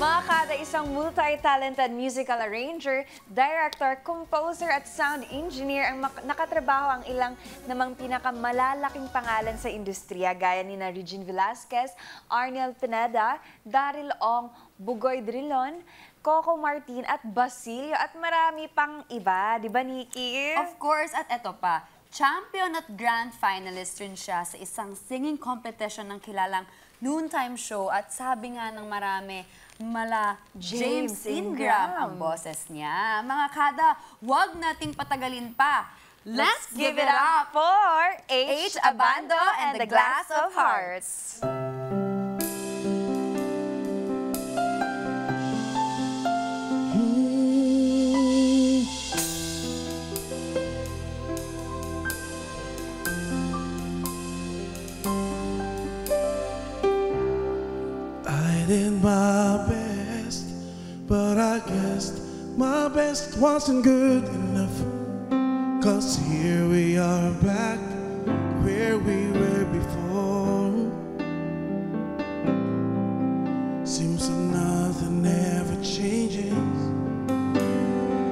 Mga kada, isang multi-talented musical arranger, director, composer at sound engineer ang nakatrabaho ang ilang namang pinakamalalaking pangalan sa industriya gaya ni Regine Velasquez, Arnel Pineda, Daryl Ong, Bugoy Drilon, Coco Martin at Basilio at marami pang iba, di ba Nikki? Of course, at eto pa, champion at grand finalist rin siya sa isang singing competition ng kilalang noontime show at sabi nga ng marami, mala James Ingram ang boses niya. Mga kada, wag nating patagalin pa. Let's give it up for H. Abando and the Glass of Hearts. I did my best, but I guess my best wasn't good enough. 'Cause here we are back where we were before. Seems that nothing ever changes.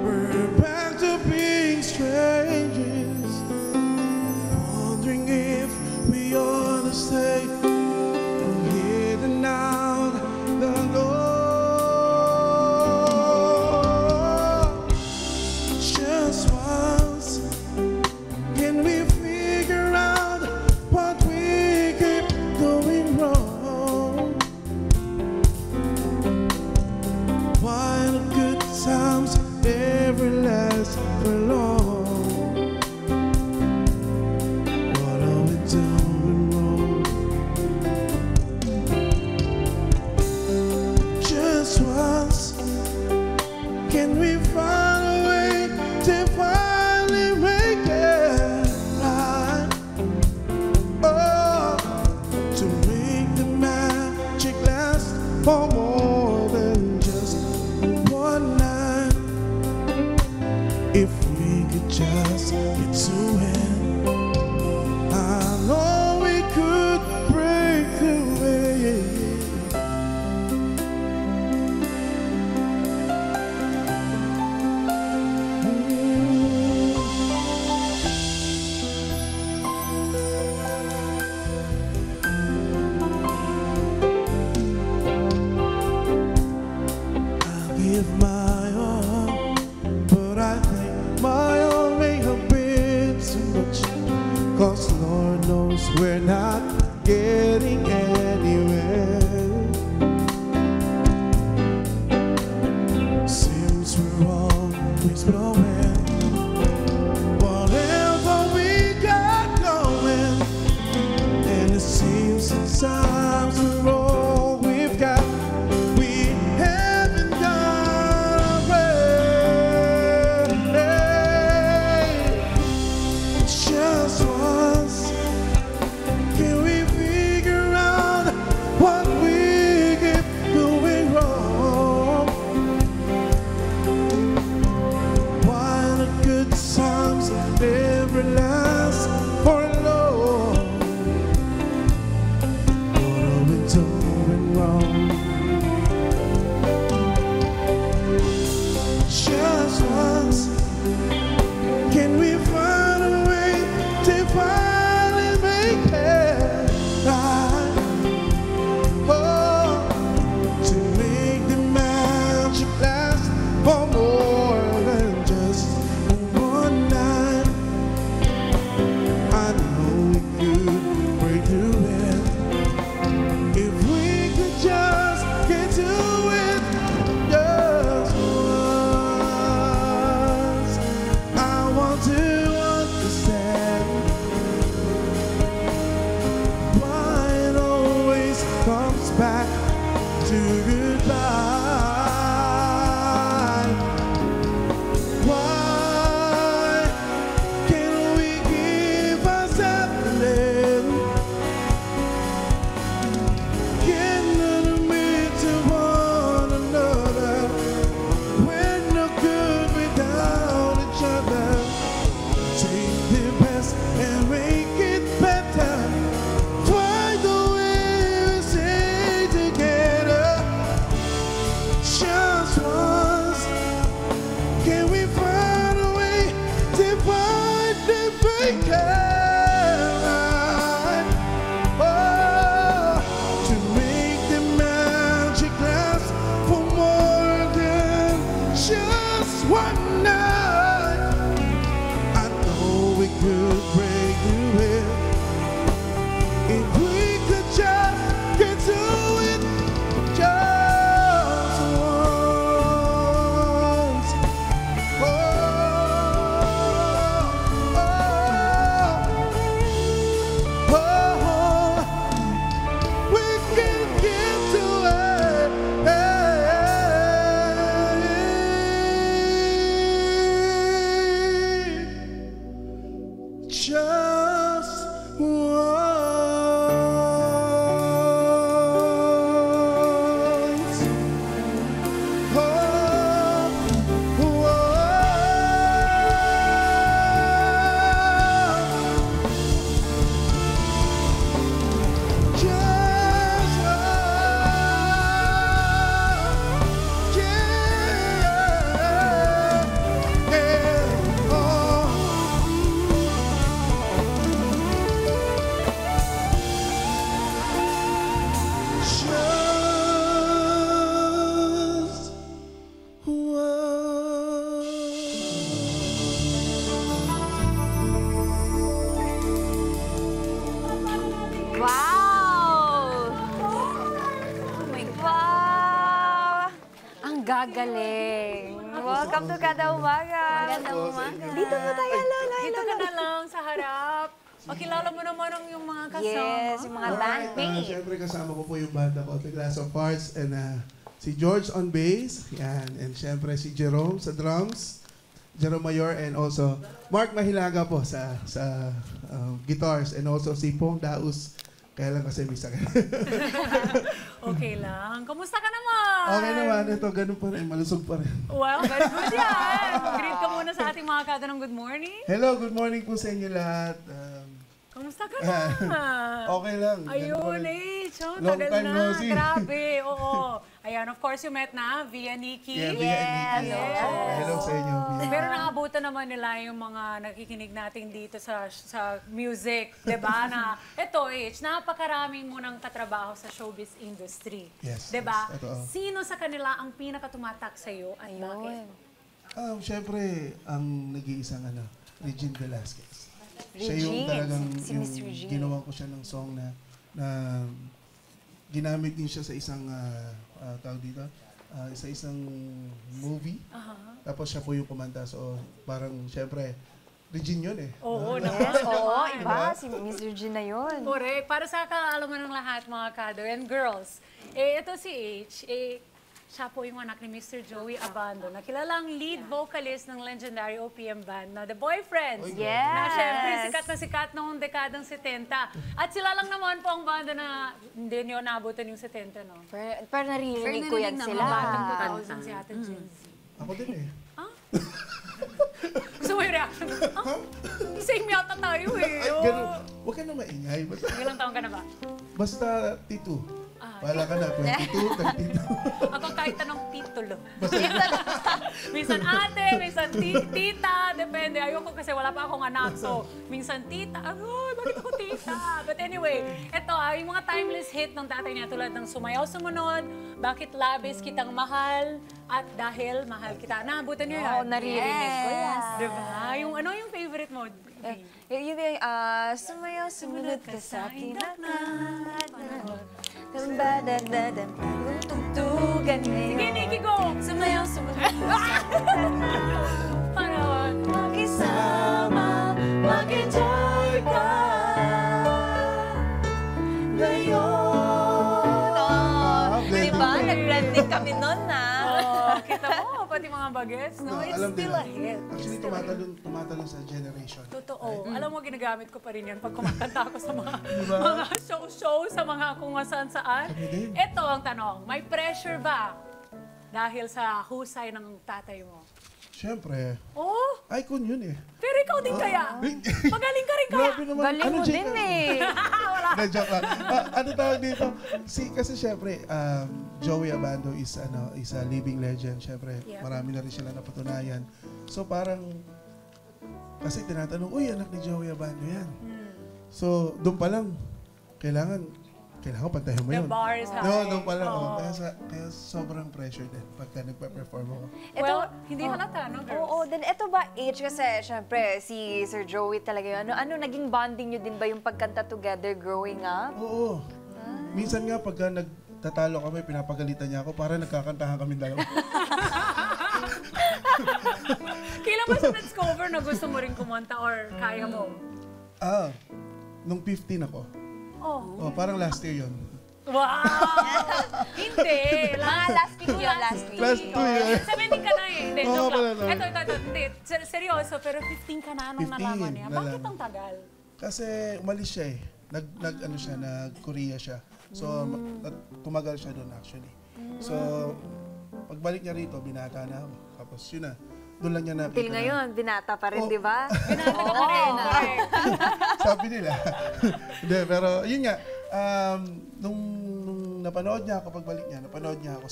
We're back to being strangers, wondering if we ought to stay. Can we find a way to finally make it right? Oh, to make the magic last for more than just one night. If we could just get to it, I know we could break through it. My all, but I think my all may have been too much. 'Cause Lord knows we're not getting anywhere. Seems we're always blowing whatever we got going, and it seems sometimes we're all we've got. Never last for long. What are we doing wrong? Just once, can we find a way to finally make it right? Oh, to make the magic last for more than just one night. I know we could break through it if we could just get to it just once. I want to understand why it always comes back to goodbye. And make it better. Find the way we stay together. Gagaling. Welcome to Kada Umaga. Magandang umaga. Dito po tayo, Lola. Dito ka na lang sa harap. Pakilala mo naman ang yung mga kasama. Yes, yung mga bandmates. Siyempre kasama ko po yung banda ko, The Glass of Hearts, and si George on bass, yan, and siyempre si Jerome sa drums, Jerome Mayor, and also Mark Mahilaga po sa guitars, and also si Pong Daus, kaya lang kasi may sakit. Okay lang. Kamusta ka naman? Okay naman, ito, ganun pa rin, malusog pa rin. Well, very good yan. Greet ka muna sa ating mga kada ng good morning. Hello, good morning po sa inyo lahat. Kamusta ka na? Okay lang. ganun pa Ayun, rin. tagal time na. no see. Grabe, oo. Ayan, of course, you met na via Nikki. Yeah, Via and Nikki. Yes. Hello sa inyo. Via. Pero naabutan naman nila yung mga nakikinig natin dito sa music, di ba? Na ito, napakaraming mo nang katrabaho sa showbiz industry. Yes, Di ba? yes, totoo. Sino sa kanila ang pinakatumatak sa'yo at bakit? Siyempre, ang nag-iisang Regine Velasquez. Siya Regine, yung talagang si Miss Regine. ginawa ko siya ng song na ginamit din siya sa isang tawag dito, sa isang movie. Tapos siya po yung kumanta. So parang siyempre, Regine yun eh. Oo, Yes, oo, naman. iba. Si Miss Regina yun. Correct. Para sa kaalaman ng lahat, mga kado and girls, ito si H, siya po yung anak ni Mr. Joey Abando, na kilalang lead vocalist ng legendary OPM band na The Boyfriends. Yes. Na syempre sikat na sikat noong dekadang 70. At sila lang naman po ang banda na hindi niyo naabutan yung 70, no? Pero naririnig ko yan Pero sila. narinig Batang 2000 si Ate Jean. Ako din eh. Gusto mo yung reaction? Same yata tayo eh. Ay, Oh. ganun. Huwag ka na maingay. Ilang taon ka na ba? Basta Tito. Wala ka na, 22, 32. Ako kahit anong titulo. Minsan ate, minsan tita, depende. Ayoko kasi wala pa akong anak. So, minsan tita. Ay, bakit ako tita? But anyway, ito yung mga timeless hit ng tatay niya tulad ng Sumayaw Sumunod, Bakit Labis Kitang Mahal, at Dahil Mahal Kita. Naabutan niyo Oo, yan? naririnig ko yan. Diba? Yung favorite mo? Yun yung, sumayaw, sumunod ka sa akin at natanahon. Dambadadadam, tugtugan Sige, ngayon. Nikki, go! Sumayaw, sumunod ka sa Paano? Makisama, mag-enjoy ka ngayon. Oh, diba? Nag-blending kami nun, na. Oh, kita mo, pati mga bagets, no? It's alam still nila. a hit. Actually, tumatalon sa generation. Totoo. Alam mo, ginagamit ko pa rin yan pag kumakanta ako sa mga show-show, sa mga kung saan-saan. Kami din. Ito ang tanong, may pressure ba dahil sa husay ng tatay mo? Siyempre, Oh, icon yun eh. pero ikaw din kaya? Magaling ka rin kaya? Grabe naman. Galing mo Jake, din eh. Wala. Joke lang. Ano tawag dito? Kasi syempre, Joey Abando is a living legend. Syempre, Yeah. marami na rin sila napatunayan. So parang, kasi tinatanong, uy, anak ni Joey Abando yan. So, doon pa lang, kailangan pantayan mo The yun. bar is high. No, doon pa lang. Oo. Kaya sobrang pressure din pagka nagpa-perform ako. Well, hindi halata, no, girls? Oo, then eto ba, age kasi, syempre, si Sir Joey talaga yun. Ano, naging bonding nyo din ba yung pagkanta together growing up? Oo. Minsan nga pagka nagtatalo kami, pinapagalitan niya ako para nagkakantahan kami dalawa. Kailan ba sa discover na gusto mo rin kumanta or kaya mo? Nung 15 ako. Oh. Parang last year yun. Wow! Hindi. Mga last week yun, last week. Last 2 years. 17 ka na eh. Hindi, Oo, joke pala, lang. no? Ito. Hindi. Seryoso, pero 15 ka na nung 15, nalaman niya. Bakit nalaman. ang tagal? Kasi umalis siya eh. Nag-Korea siya. So, tumagal siya doon actually. So, pagbalik niya rito, binata na ako. Tapos yun na. Doon lang niya nakita. Till ngayon, binata pa rin, Oh. di ba? Binata ka pa rin. Correct. Sabi nila. Hindi, pero yun nga. Nung napanood niya ako, pagbalik niya, napanood niya ako.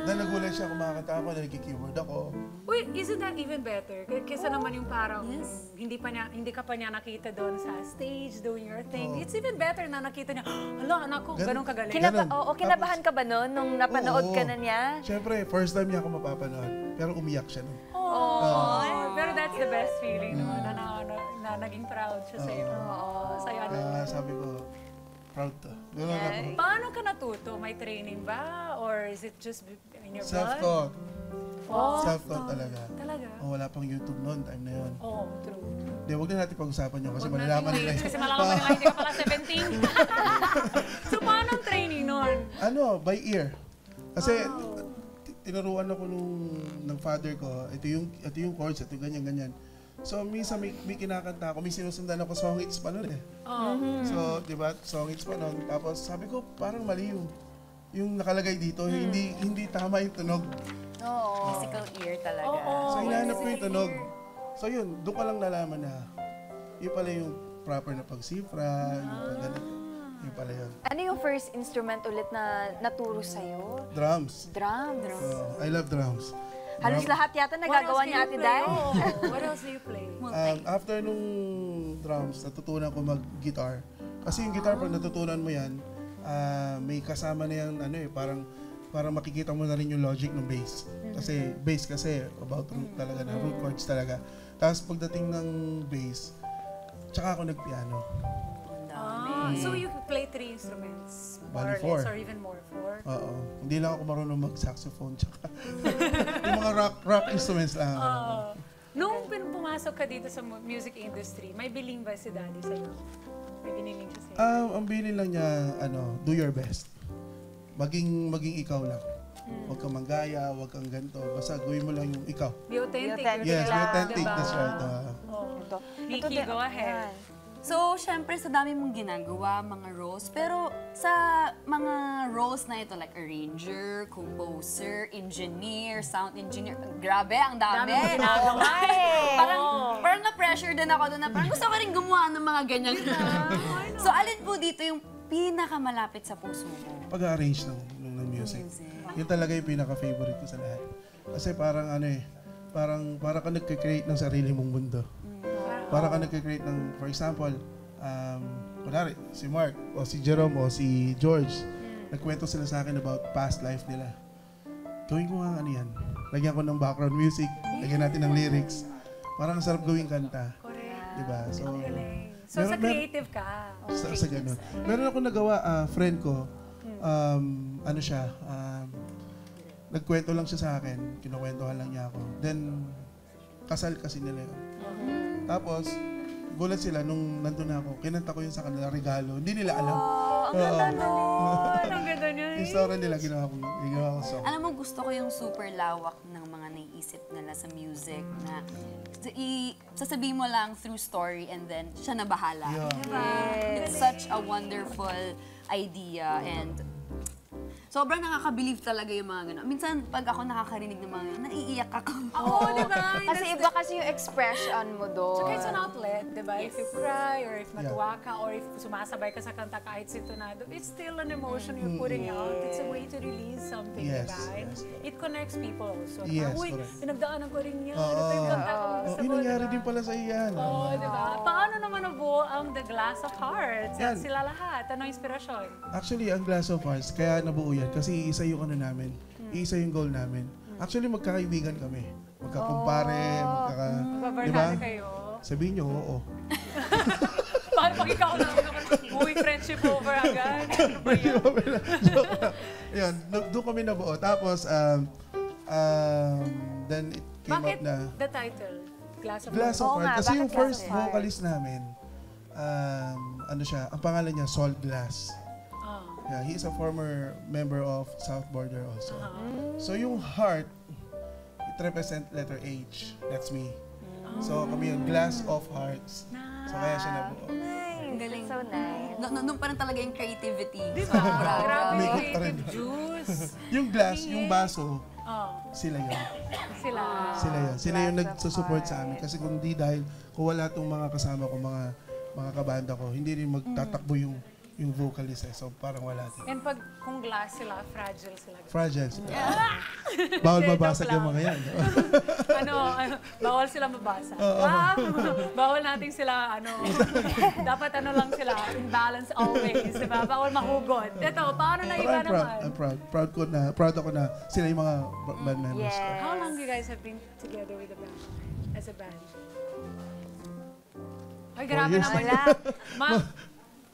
Dahil nagulat siya kung makakanta ako, nagki-keyboard ako. Wait, isn't that even better? Kesa naman yung parang hindi ka pa niya nakita doon sa stage, doing your thing. It's even better na nakita niya, hala, anak ko, ganun kagaling. Ganun. Kinabahan ka ba noon nung napanood Oo. ka na niya? Siyempre, first time niya ako mapapanood. Pero umiyak siya nun. Pero that's the best feeling naman na naging proud siya sa'yo. Sa'yo, ano. Sabi ko, proud to. Ganun ako. Paano ka natuto? May training ba? Or is it just in your blood? Self-taught. Oh, Self-taught talaga. Talaga? Wala pang YouTube noon, time na yun. Oh, true. Hindi, huwag na natin pag-usapan yun kasi Huwag malalaman natin nila. i-raise kasi malalaman nila hindi ka pala 17. So, paano ang training nun? By ear. Kasi tinuruan ako ng father ko, ito yung chords, ito ganyan. So, minsan may kinakanta ako, may sinusundan ako song hits pa nun eh. Oh. So, di ba, song hits pa nun. Tapos sabi ko, parang mali yung nakalagay dito, hindi tama yung tunog. Physical ear talaga. So, hinahanap ko yung tunog. So, yun, doon ka lang nalaman na yun pala yung proper na pagsifra, yung pagganito. Yun pala yun. Ano yung first instrument ulit na naturo sa'yo? Drums. Drums. I love drums. Halos lahat yata nagagawa ni Ate Day. What else do you play? After nung drums, natutunan ko mag-guitar. Kasi yung guitar, pag natutunan mo yan, may kasama na yan, parang makikita mo na rin yung logic ng bass. Kasi bass kasi about root talaga na, root chords talaga. Tapos pagdating ng bass, tsaka ako nagpiano. So you play 3 instruments? Bali, More or less, 4. or even more? 4? Oo. Hindi lang ako marunong mag-saxophone tsaka yung mga rock instruments lang. Nung pumasok ka dito sa music industry, may biling ba si Daddy sa'yo? May biniling siya sa'yo? Ang bilin lang niya, do your best. Maging ikaw lang. Huwag kang manggaya, huwag kang ganito. Basta gawin mo lang yung ikaw. Be authentic. Be authentic Yes, be lang, authentic. diba? That's right. Ito. Nikki, go ahead. So, syempre, sa dami mong ginagawa, mga roles. Pero sa mga roles na ito, like arranger, composer, engineer, sound engineer, grabe, ang dami. Dami mo ginagawa Parang na-pressure din ako doon na parang gusto ko rin gumawa ng mga ganyan. So, alin po dito yung pinakamalapit sa puso mo? Pag-arrange ng music. Yun talaga yung pinaka-favorite ko sa lahat. Kasi parang parang ka nagkikreate ng sarili mong mundo. Para ka nagkikreate ng, for example, kunwari, si Mark, o si Jerome, o si George, nagkwento sila sa akin about past life nila. Gawin ko nga yan. Lagyan ko ng background music, lagyan natin ng lyrics. Parang sarap gawing kanta. Correct. Diba? So, So, sa creative ka. sa ganun. Meron ako nagawa, friend ko, nagkwento lang siya sa akin, kinukwentuhan lang niya ako. Then, kasal kasi nila yun. Tapos, gulat sila nung nandun ako, kinanta ko yun sa kanila, regalo. Hindi nila alam. Ang ganda nun. Ang ganda niya. Yung story nila, ginawa ko song. Alam mo, gusto ko yung super lawak ng mga naiisip nila sa music na sasabihin mo lang through story and then siya na bahala. Yeah. It's such a wonderful idea and sobrang nakaka-believe talaga yung mga gano'n. Minsan, pag ako nakakarinig ng mga gano'n, naiiyak ako. Oo, di ba? Kasi iba kasi yung expression mo doon. Tsaka it's an outlet, di ba? If you cry, or if matuwa ka, or if sumasabay ka sa kanta kahit sintonado, it's still an emotion you're putting out. It's a way to release something, Yes, di ba? yes. It connects people also. Yes, Uy, correct. pinagdaanan ko rin yan. Ito yung kanta ko gusto Yung ko, nangyari di din ba? pala sa iyan. Oo, di ba? Paano naman nabuo ang The Glass of Hearts? Yan. Sila lahat. Ano inspirasyon? Actually, ang Glass of Hearts, kaya nabuo yan. Kasi isa yung namin. Isa yung goal namin. Actually, magkakaibigan kami. Magkakumpare, di ba? Babardado kayo. Sabihin nyo, oo. Paano pag ikaw na uy, friendship over agad? Ano ba yun? Yun, doon kami nabuo. Tapos, then it came Bakit out na the title? Glass of Glass of Oo Heart. nga, Kasi bakit yung Glass first of Heart? vocalist namin, ang pangalan niya, Sol Glass. Yeah, he is a former member of South Border also. So yung heart, it represent letter H. That's me. So kami yung Glass of Hearts. So kaya siya nabuo. Nice. Galing. So nice. Nung parang talaga yung creativity. Grabe, May creative juice. Yung glass, yung baso, Oh, sila yun. sila. Sila yun. Sila yung Glass of nagsusupport sa amin. Kasi kung di dahil, kung wala itong mga kasama ko, mga kabanda ko, hindi rin magtatakbo yung vocalist eh. So parang wala din. And pag kung glass sila, fragile sila. Fragile sila. Bawal mabasag yung mga yan. Bawal sila mabasa. Wow! Bawal natin sila, dapat lang sila, in balance always, di ba? Bawal mahugot. Ito, paano na iba naman? I'm proud. Proud ako na sila yung mga band members ko. Yes. How long you guys have been together with the band? As a band? Ay, grabe years. naman. Wala.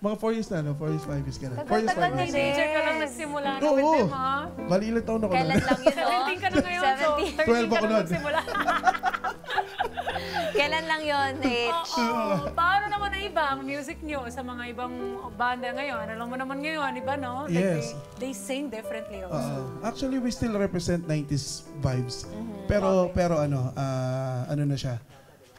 Mga 4 years na, no? 4 years, 5 years ka na. 4 years, 5 Tagal-tagal years. na Teenager ka lang nagsimula na with Oo. them, ha? Bali, ilang taon ako Kailan na. lang yun, no? 17 ka na ngayon, so 17. 12 13 ka ako na nun. magsimula. Kailan lang yun, H? Oo. Paano naman ang iba ang music nyo sa mga ibang banda ngayon? Alam mo naman ngayon, iba, no? Like Yes. they sing differently also. Actually, we still represent 90s vibes. Mm-hmm. Pero ano na siya?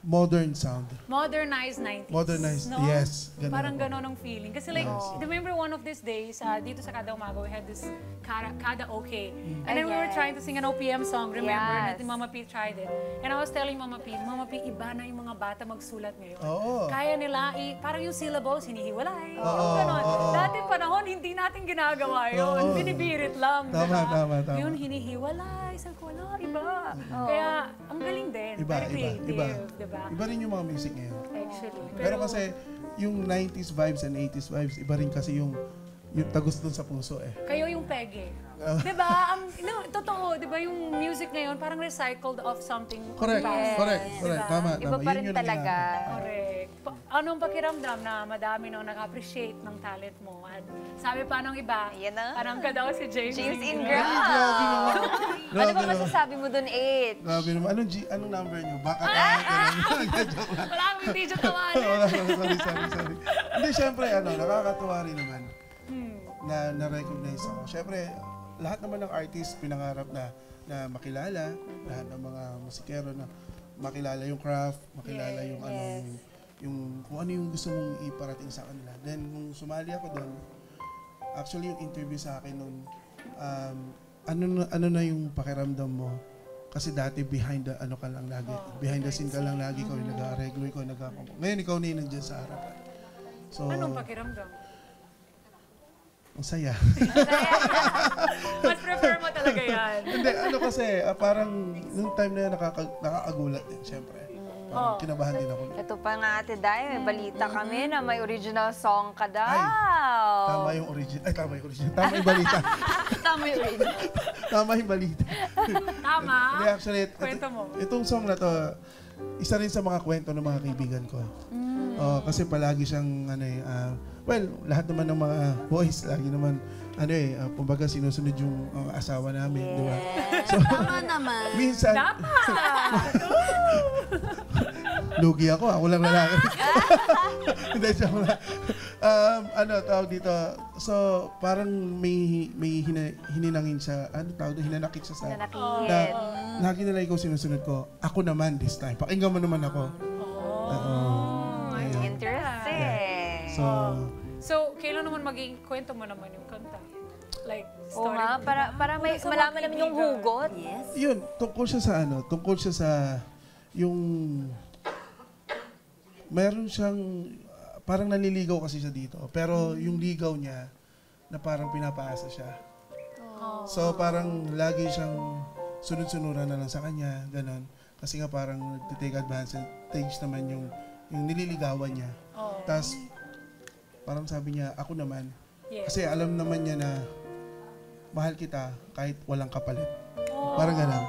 Modern sound. Modernized 90s. Modernized, no? yes, ganun. Parang ganon ang feeling. Kasi like, remember one of these days, dito sa Kada Umaga, we had this Kada OK. And then we were Yes. trying to sing an OPM song, remember? Yes. Natin Mama P tried it. And I was telling Mama P, iba na yung mga bata magsulat ngayon. Oo. Kaya nila, parang yung syllables, hinihiwalay. Ganon. Dati panahon, hindi natin ginagawa yun. Binibirit lang. Tama, diba? tama, tama. Yun, hinihiwalay. Sabi ko, wala, iba. Kaya, ang galing din. Iba, Very creative, iba. diba? Iba rin yung mga music ngayon. Actually. Pero kasi, yung 90s vibes and 80s vibes, iba rin kasi yung tagos dun sa puso eh. Kayo yung pege. Diba? Totoo, diba yung music ngayon parang recycled of something. Correct, past. correct. Diba? Tama, Iba tama. pa Yun rin yung talaga. Correct. Anong pakiramdam na madami nang nag-appreciate ng talent mo? At sabi pa nung iba, Ayan na. parang ka daw si James. James Ingram. Ingram. Ano Grabe ba naman. masasabi mo dun, H? Grabe naman. Anong number nyo? Baka joke lang. Wala akong hindi dyan tawanan. Wala, sorry. Hindi, syempre, nakakatuwa rin naman na na-recognize ako. Syempre, lahat naman ng artist pinangarap na makilala, lahat ng mga musikero na makilala yung craft, makilala yung yung kung ano yung gusto mong iparating sa kanila. Then, nung sumali ako doon, actually yung interview sa akin noon, ano na yung pakiramdam mo? Kasi dati behind the ka lang lagi. Behind the scene ka lang lagi, ikaw yung nag-arreglo, ikaw yung nag-compose. Ngayon, ikaw na yung nandiyan sa harapan. So, Anong pakiramdam? ang saya. Mas prefer mo talaga yan. Hindi, kasi, parang nung time na yun, nakakagulat din, syempre. Parang kinabahan din ako. Ito pa nga, Ate Day, may balita kami na may original song ka daw. Tama yung original. Ay, tama yung original. Tama yung balita. Tama yung original. Tama yung balita. Tama? Hindi, actually, Kwento mo. Itong song na to, isa rin sa mga kwento ng mga kaibigan ko. Kasi palagi siyang, lahat naman ng mga boys, lagi naman, kumbaga sinusunod yung asawa namin, di ba? So, Tama naman. minsan, lugi ako lang lalaki. Hindi, joke lang. Tawag dito, so parang may hininangin siya, hinanakit siya sa Nanakit. na lagi nila ikaw sinusunod ko. Ako naman this time. Pakinggan mo naman ako. Ayun. Interesting. So, kailan naman maging kwento mo naman yung kanta? Like, Oo story. nga, para may Sa mga malaman namin yung kaibigan. hugot. Yes. yun, tungkol siya sa yung meron siyang parang naliligaw kasi siya dito. Pero yung ligaw niya na parang pinapaasa siya. So parang lagi siyang sunod-sunuran na lang sa kanya, ganon. Kasi nga parang nag-take advantage naman yung nililigawan niya. Tapos parang sabi niya, ako naman. Yes. Kasi alam naman niya na mahal kita kahit walang kapalit. Parang ganon.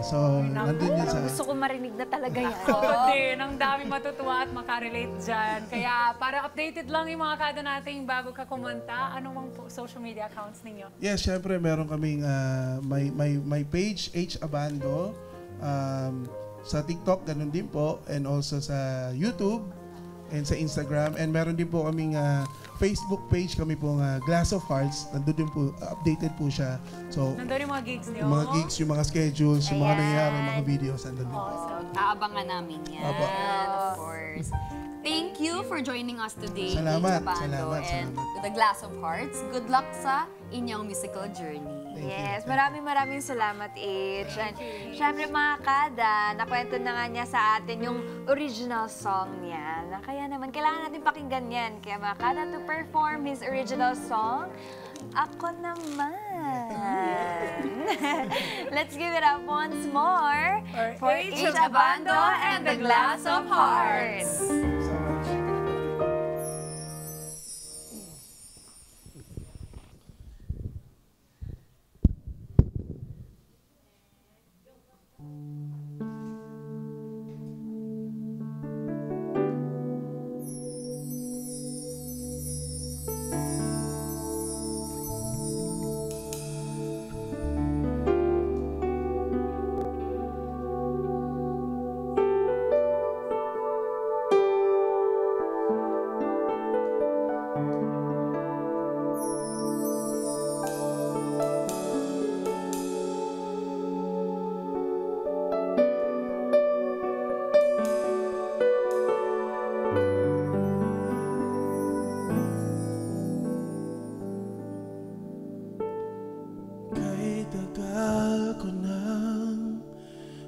So nandun yun sa... Gusto ko marinig na talaga yan. Ako din, ang dami matutuwa at makarelate dyan. Kaya para updated lang yung mga kada nating bago ka kumanta, ano mang social media accounts ninyo? Yes, syempre meron kaming may page H Abando sa TikTok, ganun din po, and also sa YouTube and sa Instagram, and meron din po kaming Facebook page, kami po Glass of Hearts, nandun din po, updated po siya. So, Nandun yung mga gigs niyo? yung mga gigs, yung mga schedules, yung mga Ayan. nangyayari, mga videos, nandun din po. Awesome. Aabangan namin yan, Opo. of course. Thank you for joining us today, Salamat, H. Abando, salamat, and salamat. with the Glass of Hearts. Good luck sa inyong musical journey. Yes, maraming salamat, H. And syempre mga kada, nakwento na nga niya sa atin yung original song niya. Na kaya naman, kailangan natin pakinggan yan. Kaya mga kada, to perform his original song, Ako Naman. Let's give it up once more for H. Abando and the Glass of Hearts.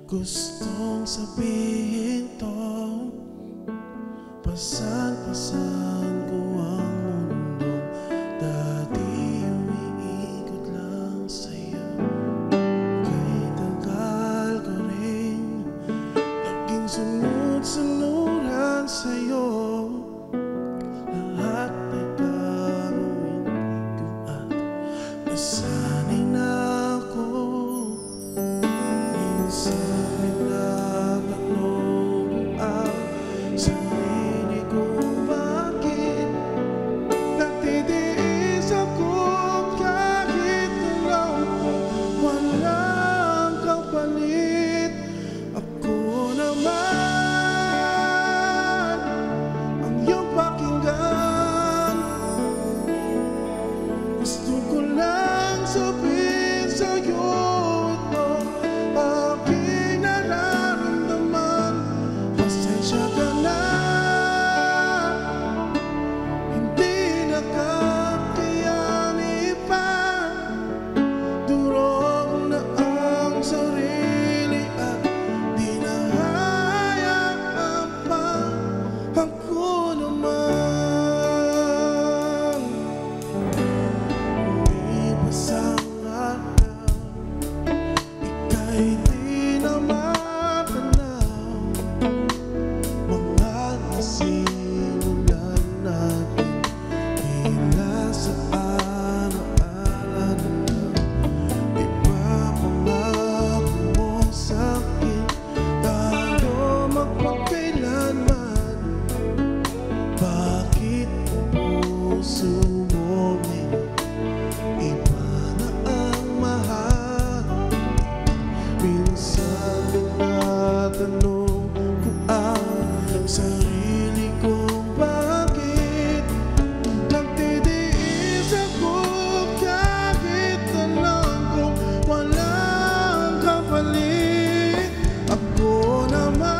Gustong sabihin to, pasan-pasan ko ang mundong dati umiikot lang sa'yo. Kay tagal ko rin naging sunod-sunuran sa'yo. Lahat ay gagawin ko at nasanay na ako. Minsan tinatanong ang sarili ko, bakit nagtitiis ako kahit alam ko walang kapalit. Ako naman ang iyong pakinggan. Gusto ko lang sabihin sa'yo ito, aking nararamdaman. Pasensya ka na, hindi na kakayanin pa. Durog na ang sarili at di na hayaan pa. Ako naman umiwas ang araw, ika'y di na makanaw. Mga nasimulan natin tila sa alaala na lang. Ipapangako mo sa'kin tayo magpagkailanman. Bakit ang puso mo may iba na ang mahal? Minsan tinatanong ko ang sarili ko, bakit nagtitiis ako kahit alam ko walang kapalit. Ako naman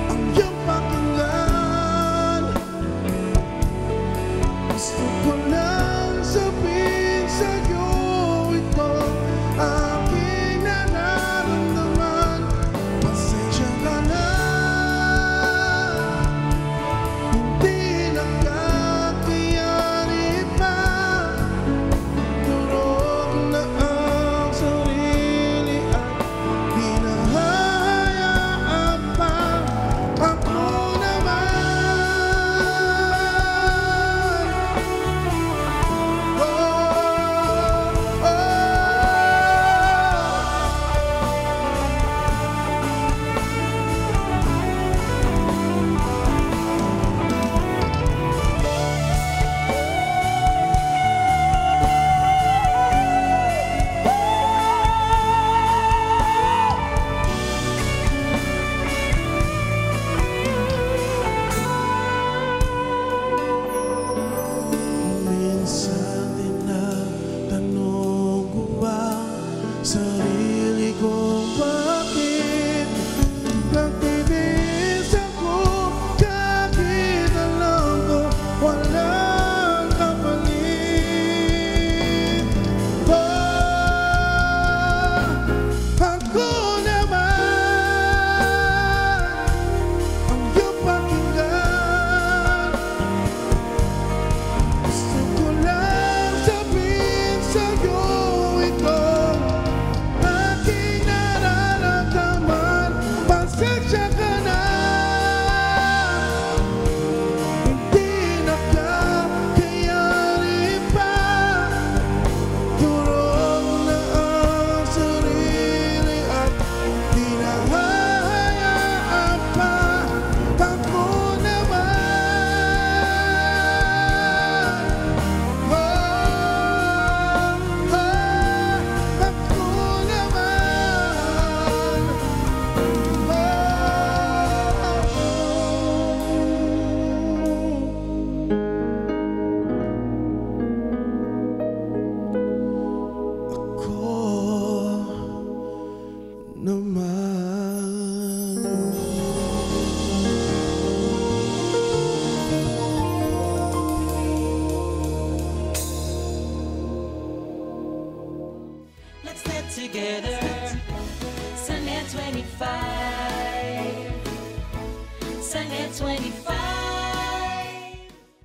ang iyong pakinggan. Gusto ko lang sabihin sa'yo ito, aking nararamdaman. Pasensya ka na, hindi na kakayanin pa. Durog na ang sarili at di na hayaan pa. Ako naman, oh, oh. Minsan tinatanong ko ang sarili ko, bakit nagtitiis ako kahit alam ko walang kapalit. Ako naman ang iyong pakinggan. Gusto ko lang sabihin sa'yo ito, aking nararamdaman. Pasensya ka na, hindi na kakayanin pa. Durog na ang sarili at di na hayaan pa. Ako naman, oh, oh, ako Let's get together. minsan 25